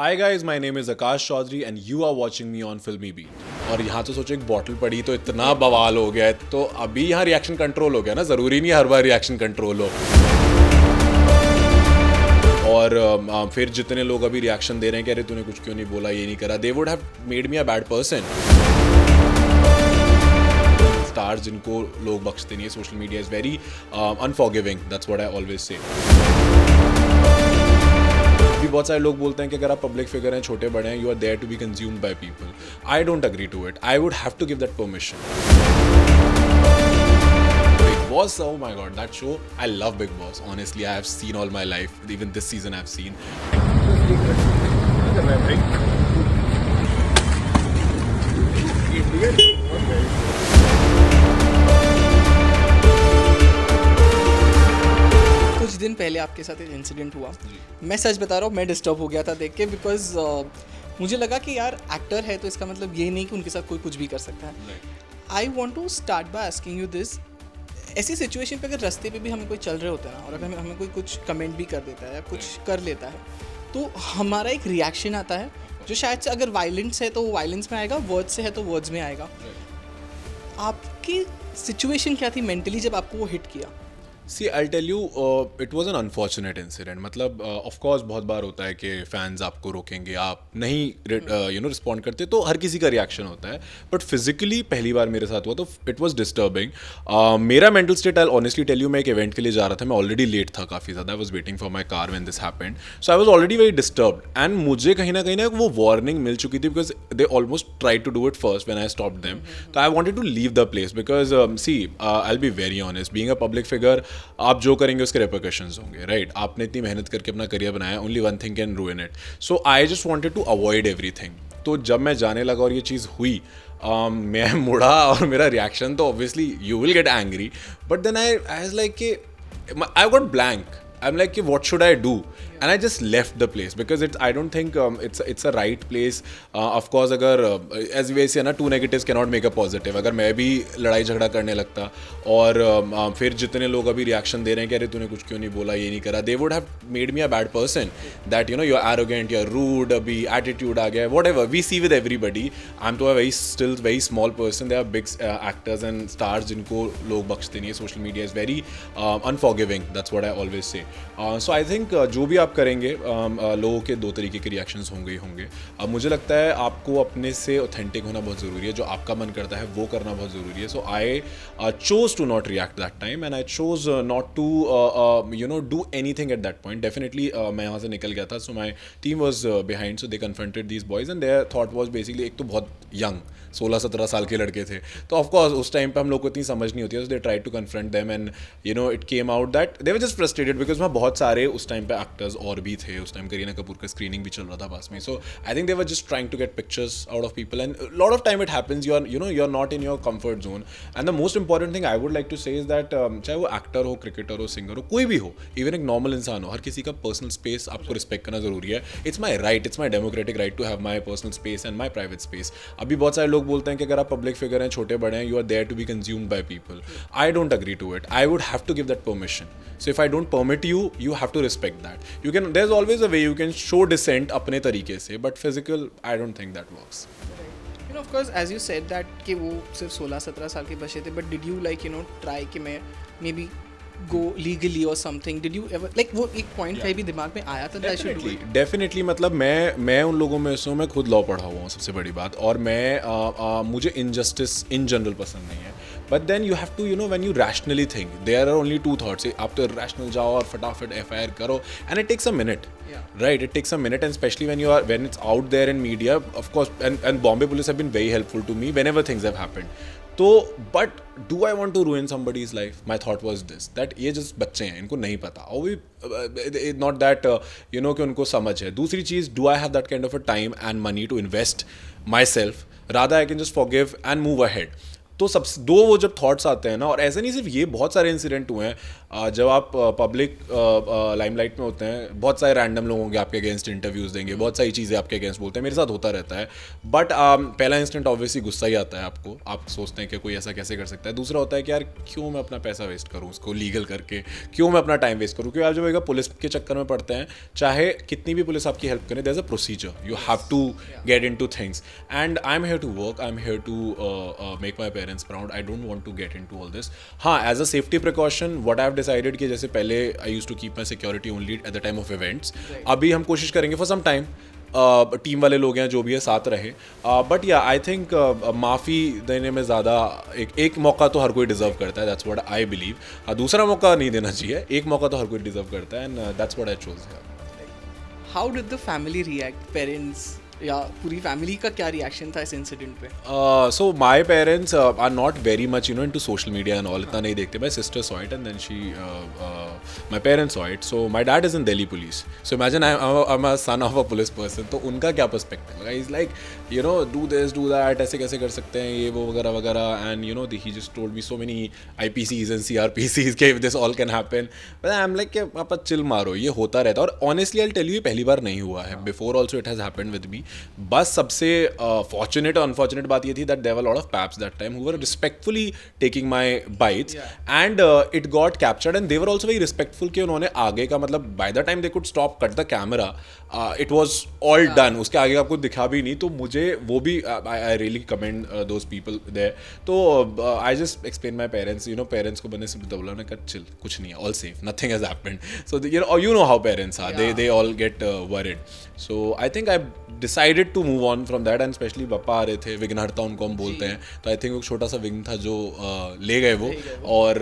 Hi guys, my name is Akash Chaudhary and you are watching me on Filmi beat. और यहाँ तो सोचो एक बॉटल पड़ी तो इतना बवाल हो गया है, तो अभी यहाँ रिएक्शन कंट्रोल हो गया ना, ज़रूरी नहीं हर बार रिएक्शन कंट्रोल हो। और फिर जितने लोग अभी रिएक्शन दे रहे हैं कि अरे तूने कुछ क्यों नहीं बोला, ये नहीं करा, they would have made me a bad person. Stars जिनको लोग बख्शते नहीं है, social media is very unforgiving, that's what I always say. भी बहुत सारे लोग बोलते हैं कि अगर आप पब्लिक फिगर हैं, छोटे बड़े हैं, you are there to be consumed by people. I don't agree to it. I would have to give that permission. Big Boss, oh my god, that show, I love Big Boss. Honestly, I have seen all my life. Even this season I've seen. कुछ दिन पहले आपके साथ एक incident हुआ। मैं सच बता रहा हूँ, मैं डिस्टर्ब हो गया था देख के, बिकॉज मुझे लगा कि यार एक्टर है तो इसका मतलब ये नहीं कि उनके साथ कोई कुछ भी कर सकता है। I want to start by asking you this, ऐसी सिचुएशन पे अगर रास्ते पे भी हमें कोई चल रहे होता है ना, और अगर हमें कोई कुछ कमेंट भी कर देता है या कुछ कर लेता है, तो हमारा एक रिएक्शन आता है जो शायद से अगर वायलेंस है तो वो वायलेंस में आएगा, वर्ड्स से है तो वर्ड्स में आएगा। आपकी सिचुएशन क्या थी मेंटली जब आपको वो हिट किया? See I tell you, it was an unfortunate incident. मतलब ऑफकोर्स बहुत बार होता है कि फैंस आपको रोकेंगे, आप नहीं रिस्पॉन्ड करते, तो हर किसी का रिएक्शन होता है। बट फिजिकली पहली बार मेरे साथ हुआ तो इट वॉज डिस्टर्बिंग। मेरा mental state, I honestly tell you, मैं एक इवेंट के लिए जा रहा था, मैं ऑलरेडी लेट था काफ़ी ज़्यादा। I was waiting for my car when this happened, so I was already very disturbed. And मुझे कहीं ना वो वार्निंग मिल चुकी थी, because they almost try to do it first when I stop them. तो I wanted to leave the place, because see I will be very honest, being a public figure, आप जो करेंगे उसके रिपरकशंस होंगे, right? आपने इतनी मेहनत करके अपना करियर बनाया, only one thing can ruin it. So I just wanted to avoid everything. तो जब मैं जाने लगा और ये चीज़ हुई, मैं मुड़ा और मेरा रिएक्शन तो obviously you will get angry, but then I was like कि I got blank. I'm like, what should I do? And I just left the place because I don't think it's a right place. Of course, अगर as we say ना, two negatives cannot make a positive. अगर मैं भी लड़ाई झगड़ा करने लगता और फिर जितने लोग अभी रिएक्शन दे रहे हैं कि अरे तूने कुछ क्यों नहीं बोला, ये नहीं करा, they would have made me a bad person. That you're arrogant, you're rude, अभी attitude आ गया, whatever we see with everybody. I'm to a still very small person. There are big actors and stars जिनको लोग बख्शते नहीं है. Social media is very unforgiving. That's what I always say. So I think जो भी आप करेंगे, लोगों के दो तरीके के रिएक्शंस होंगे ही होंगे। मुझे लगता है आपको अपने से ऑथेंटिक होना बहुत ज़रूरी है, जो आपका मन करता है वो करना बहुत ज़रूरी है। So I chose to not react that time and I chose not to do anything at that point. Definitely मैं यहाँ से निकल गया था, so my team was behind, so they confronted these boys and their thought was basically, एक तो बहुत young 16-17 साल के लड़के थे, तो ऑफकोर्स उस टाइम पे हम लोग को इतनी समझ नहीं होती है, so they try to confront them and it came out that they were just frustrated, because वहाँ बहुत सारे उस टाइम पे एक्टर्स और भी थे। उस टाइम करीना कपूर का स्क्रीनिंग भी चल रहा था पास में, so I think they were just trying to get pictures out of people and lot of time it happens, you are not in your comfort zone. And the most important thing I would like to say is that, चाहे वो actor हो, cricketer हो, singer हो, कोई भी हो, even एक normal इंसान हो, हर किसी का पर्सनल स्पेस आपको रिस्पेक्ट करना जरूरी है। It's my right, it's my democratic right to have my personal space and my private space. अभी बहुत सारे लोग बोलते हैं कि अगर आप पब्लिक फिगर हैं, छोटे बड़े हैं, you are there to be consumed by people. I don't agree to it. I would have to give that permission. So if I don't permit you, you have to respect that. You can, there's always a way you can show dissent अपने तरीके से, but physical, I don't think that works. Of course, as you said that कि वो सिर्फ 16-17 साल के बच्चे थे, but did you try कि मैं maybe go legally or something? Did you ever वो एक पॉइंट कहीं भी दिमाग में आया था that I should do it? Definitely मतलब मैं उन लोगों में से हूँ, मैं खुद लॉ पढ़ा हुआ हूँ, सबसे बड़ी बात, और मैं मुझे इनजस्टिस इन जनरल पसंद नहीं है। But then you have to when you rationally think, there are only two thoughts. आप तो रैशनल जाओ और फटाफट FIR करो, and it takes a minute, right? It takes a minute, and especially when it's out there in media, of course, and Bombay police have been very helpful to me whenever things have happened. तो but do I want to ruin somebody's life? My thought was this, that ये just बच्चे हैं, इनको नहीं पता, और भी not that कि उनको समझ है। दूसरी चीज़, do I have that kind of a time and money to invest myself? Rather I can just forgive and move ahead. तो सब दो वो जब थॉट्स आते हैं ना, और ऐसे नहीं सिर्फ ये, बहुत सारे इंसिडेंट हुए हैं। जब आप पब्लिक लाइमलाइट में होते हैं, बहुत सारे रैंडम लोग होंगे आपके अगेंस्ट इंटरव्यूज़ देंगे, बहुत सारी चीज़ें आपके अगेंस्ट बोलते हैं, मेरे साथ होता रहता है. बट पहला इंस्टेंट ऑब्वियसली गुस्सा ही आता है आपको, आप सोचते हैं कि कोई ऐसा कैसे कर सकता है. दूसरा होता है कि यार क्यों मैं अपना पैसा वेस्ट करूँ उसको लीगल करके, क्यों मैं अपना टाइम वेस्ट करूँ. क्योंकि आप जब एक पुलिस के चक्कर में पड़ते हैं, चाहे कितनी भी पुलिस आपकी हेल्प करे, there is a procedure, you have to get into things. And I am here to work, I am here to make my parents proud, I don't want to get into all this. हाँ, as a safety precaution what I have decided कि जैसे पहले I used to keep my security only at the time of events, अभी हम कोशिश करेंगे for some time team वाले लोग हैं जो भी है साथ रहे. बट या आई थिंक माफ़ी देने में ज़्यादा एक मौका तो हर कोई डिज़र्व करता है, दैट्स व्हाट आई बिलीव. दूसरा मौका नहीं देना चाहिए, एक मौका तो हर कोई डिज़र्व करता है, and that's what I chose. How did the family react, parents या पूरी फैमिली का क्या रिएक्शन था इस इंसिडेंट पे? So my parents are not very much into social media and all, इतना नहीं देखते. My sister saw it and then my parents saw it. So my dad is in Delhi police. So imagine I'm a son of a police person. तो उनका क्या perspective है? He's like, do this, do that, ऐसे कैसे कर सकते हैं ये वो वगैरह वगैरह. And he just told me so many IPCs and CRPCs कि if this all can happen. But I'm like कि पापा chill मारो, ये होता रहता है. और honestly I'll tell you ये पहली बार नहीं हुआ है. Before also it has happened with me. बस सबसे फॉर्चुनेट और अनफॉर्चुनेट बात ये थी that there were lot of paps that time who were respectfully taking my bites, and it got captured and they were also very respectful कि उन्होंने आगे का मतलब by the time they could stop cut the camera, it was all done, उसके आगे आपको दिखा भी नहीं. तो मुझे वो भी I really commend those people there. तो I just explain my parents, parents को बने से बोला उन्होंने कहा चिल, कुछ नहीं है, all safe, nothing has happened. So you know how parents are, they all get worried. So I think I decided to move on from that, and especially पापा आ रहे थे, विघ्नहर्ता उनको हम बोलते हैं, तो आई थिंक एक छोटा सा विघ्न था जो ले गए वो. और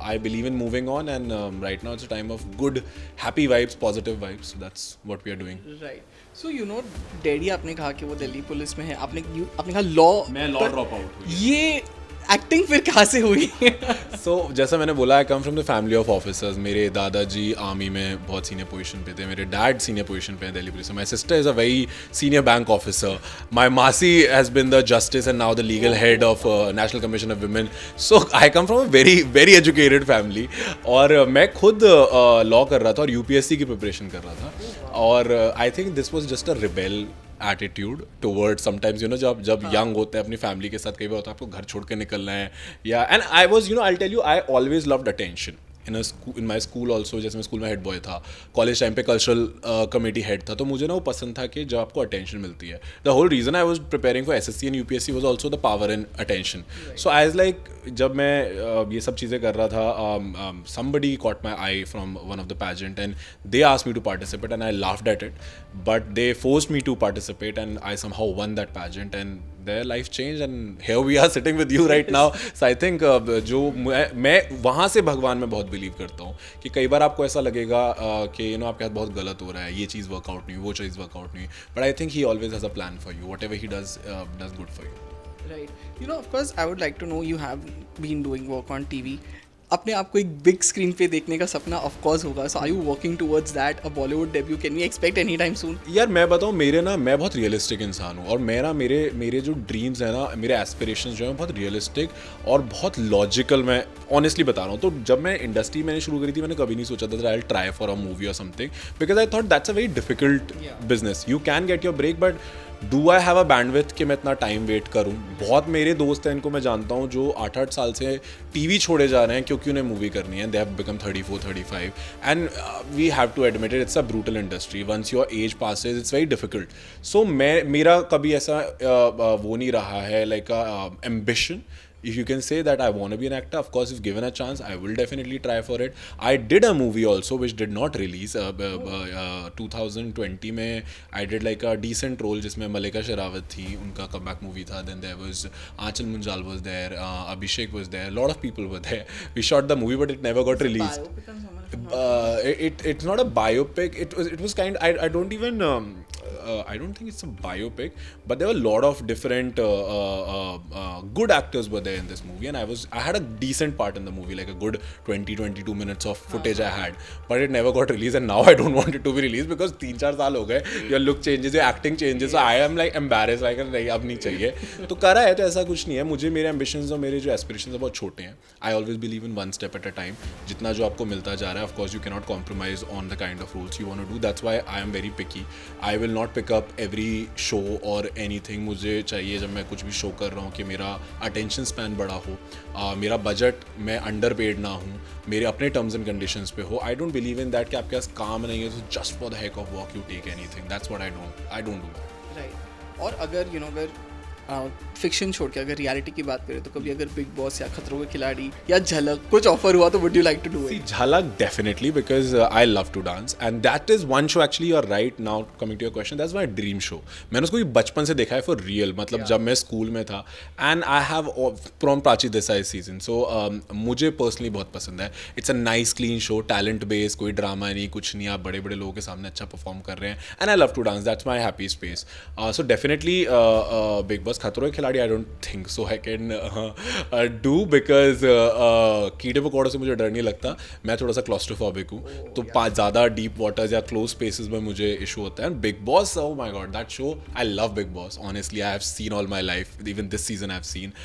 I believe in moving on, and right now it's a time of good happy vibes, positive vibes. That's what we are doing. Right. So daddy आपने कहा कि वो दिल्ली पुलिस में है, आपने कहा लॉ, मैं लॉ ड्रॉप आउट हुई. ये एक्टिंग फिर कहाँ से हुई? सो जैसा मैंने बोला, I come from the family of officers. मेरे दादाजी आर्मी में बहुत सीनियर पोजीशन पे थे, मेरे डैड सीनियर पोजीशन पे हैं दिल्ली पुलिस में, my sister is a very senior bank officer, my मासी has been the justice and now the legal head of national commission of women. So I come from a very very educated family. और मैं खुद law कर रहा था और UPSC की preparation कर रहा था. और I think this was just a rebel attitude towards sometimes जब यंग होते हैं अपनी फैमिली के साथ, कई बार होता है आपको घर छोड़ के निकलना है, या and I was I tell you, I always loved attention in my school also. जैसे मैं स्कूल में हेड बॉय था, कॉलेज टाइम पे कल्चरल कमेटी हेड था, तो मुझे ना वो पसंद था कि जब आपको अटेंशन मिलती है. The whole reason I was preparing for SSC and UPSC was also the power in attention. So I is like, जब मैं ये सब चीज़ें कर रहा था, somebody caught my eye from one of the pageant and they asked me to participate and I laughed at it, but they forced me to participate and I somehow won that pageant and their life changed and here we are sitting with you right now. So I think जो मैं वहाँ से भगवान में बहुत believe करता हूँ कि कई बार आपको ऐसा लगेगा कि आपके साथ बहुत गलत हो रहा है, ये चीज़ वर्कआउट नहीं, वो चीज़ वर्कआउट नहीं, but I think he always has a plan for you, what ever he does good for you. Right. Of course, I would like to know, you have been doing work on TV. अपने आप को एक big screen पे देखने का सपना of course होगा. So are you working towards that, a Bollywood debut can we expect any time soon? यार मैं बताऊँ, मैं बहुत रियलिस्टिक इंसान हूँ, और मेरे जो ड्रीम्स हैं ना, मेरे एस्पिरेशंस जो हैं बहुत रियलिस्टिक और बहुत लॉजिकल, मैं ऑनेस्टली बता रहा हूँ. तो जब मैं इंडस्ट्री मैंने शुरू करी थी, मैंने कभी नहीं सोचा था I will try for a movie और something, because I thought that's a very difficult business. You can get your break, but do I have a bandwidth कि मैं इतना टाइम वेट करूँ. बहुत मेरे दोस्त हैं, इनको मैं जानता हूँ, जो 8-8 साल से टीवी छोड़े जा रहे हैं क्योंकि उन्हें मूवी करनी है. They have become 34-35 and we have to admit it, it's a brutal industry. Once your age passes it's very difficult. So मेरा कभी ऐसा वो नहीं रहा है, like ambition. If you can say that I want to be an actor, of course, if given a chance, I will definitely try for it. I did a movie also which did not release. 2020 में I did like a decent role जिसमें मलिका शेरावत थी, उनका comeback movie था. Then there was Aanchal Munjal was there, Abhishek was there, a lot of people were there. We shot the movie but it never got released. It's not a biopic. It was kind. I don't even I don't think it's a biopic, but there were a lot of different good actors were there in this movie, and I had a decent part in the movie, like a good 22 minutes of footage I had, but it never got released, and now I don't want it to be released because 3-4 साल हो गए, your look changes, your acting changes, so I am like embarrassed, like नहीं अब नहीं चाहिए, तो करा है तो ऐसा कुछ नहीं है, मुझे मेरे ambitions और मेरे जो aspirations हैं बहुत छोटे हैं. I always believe in one step at a time. जितना जो आपको मिलता जा रहा है, of course you cannot compromise on the kind of roles you want to do. That's why I am very picky. I will not pick up every show or anything. मुझे चाहिए जब मैं कुछ भी शो कर रहा हूँ कि मेरा अटेंशन स्पैन बड़ा हो, मेरा बजट मैं अंडर पेड ना हूँ, मेरे अपने टर्म्स एंड कंडीशंस पे हो. I don't believe in that कि आपके पास काम नहीं है तो just for the heck of work you take anything. That's what I don't do. Right. और अगर अगर फिक्शन छोड़ के अगर रियलिटी की बात करें तो कभी अगर बिग बॉस या खतरों के खिलाड़ी या झलक कुछ ऑफर हुआ तो would you like to do it? Jhalak definitely, because I love to dance, and that is one show actually. You're right. Now coming to your question, that's my dream show. मैंने उसको बचपन से देखा है for real. मतलब जब मैं school में था, and I have from Prachi Desai season. So मुझे personally बहुत पसंद है. It's a nice clean show, talent based, कोई ड्रामा नहीं, कुछ नहीं. आप बड़े बड़े लोगों के सामने अच्छा परफॉर्म कर रहे हैं, and I love to dance. That's my happy space. So definitely Big Boss खतरों के खिलाड़ी I don't think so I can do, because कीड़े पकौड़ों से मुझे डर नहीं लगता. मैं थोड़ा सा क्लॉस्ट्रोफोबिक हूँ, तो ज़्यादा डीप वाटर्स या क्लोज स्पेसेस में मुझे इशू होता है. Big boss, oh my god, that show, I love Big Boss. Honestly, I have seen all my life, even this season I've seen,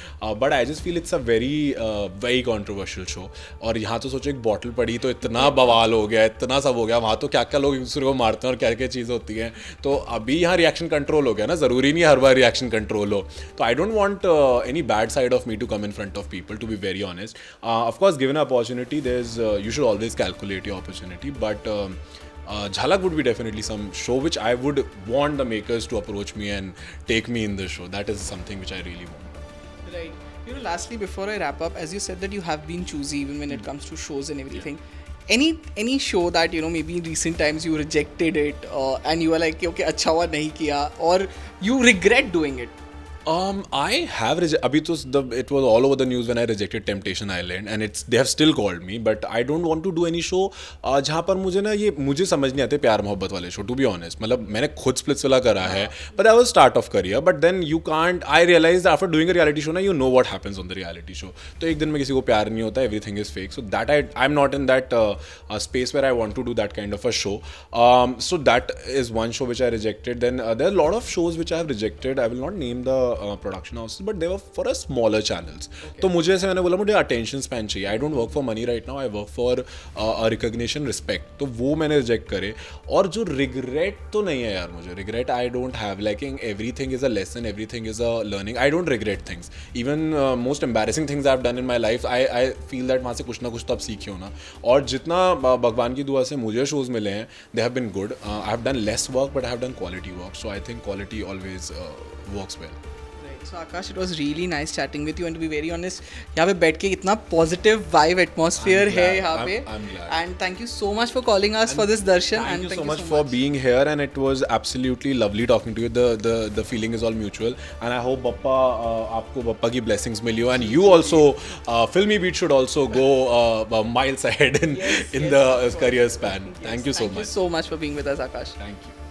but I just feel it's a very controversial show. और यहाँ तो सोचो एक bottle पड़ी तो इतना बवाल हो गया, इतना सब हो गया. वहाँ तो क्या क्या लोग एक दूसरे को मारते हैं और क्या क्या चीज़ होती हैं. तो अभी यहाँ रिएक्शन कंट्रोल हो गया ना, ज़रूरी नहीं हर बार रिएक्शन कंट्रोल हो. तो I don't want any bad side of me to come in front of people, to be very honest. Of course given opportunity, there is you should always calculate your opportunity, but Jhalak would be definitely some show which I would want the makers to approach me and take me in the show. That is something which I really want. Right. Lastly, before I wrap up, as you said that you have been choosy even when it comes to shows and everything. Any show that maybe in recent times you rejected it and you were like, okay, अच्छा हुआ नहीं किया, or you regret doing it? I have अभी तो it was all over the news when I rejected Temptation Island, and they have still called me, but I don't want to do any show जहाँ पर मुझे समझ नहीं आते प्यार मोहब्बत वाले शो, to be honest. मतलब मैंने खुद स्प्लिट्सविला करा है, but that was start of career, but then you can't. I realized after doing a reality show ना, you know what happens on the reality show. तो एक दिन में किसी को प्यार नहीं होता, everything is fake. So that I'm not in that space where I want to do that kind of a show. So that is one show which I rejected. Then there are a lot of shows which I have rejected. I will not name the production houses, but they were for a smaller channels. तो मुझे ऐसे मैंने बोला मुझे attention span चाहिए. I don't work for money right now. I work for a recognition, respect. तो वो मैंने reject करे. और जो regret तो नहीं है यार मुझे. Regret I don't have. Like everything is a lesson. Everything is a learning. I don't regret things. Even most embarrassing things I've done in my life, I feel that वहाँ से कुछ ना कुछ तो आप सीखे हो ना. और जितना भगवान की दुआ से मुझे shows मिले हैं, they have been good. I have done less work, but I have done quality work. So I think quality always works well. So Akash, it was really nice chatting with you, and to be very honest, यहाँ पे बैठ के इतना positive vibe atmosphere है यहाँ पे. I'm glad. And thank you so much for calling us for this darshan. Thank you so much for being here, and it was absolutely lovely talking to you. The feeling is all mutual, and I hope Bappa आपको Bappa की blessings मिली हो, and you also Filmy Beat should also go miles ahead in the career span. Thank you so much. Thank you so much for being with us, Akash. Thank you.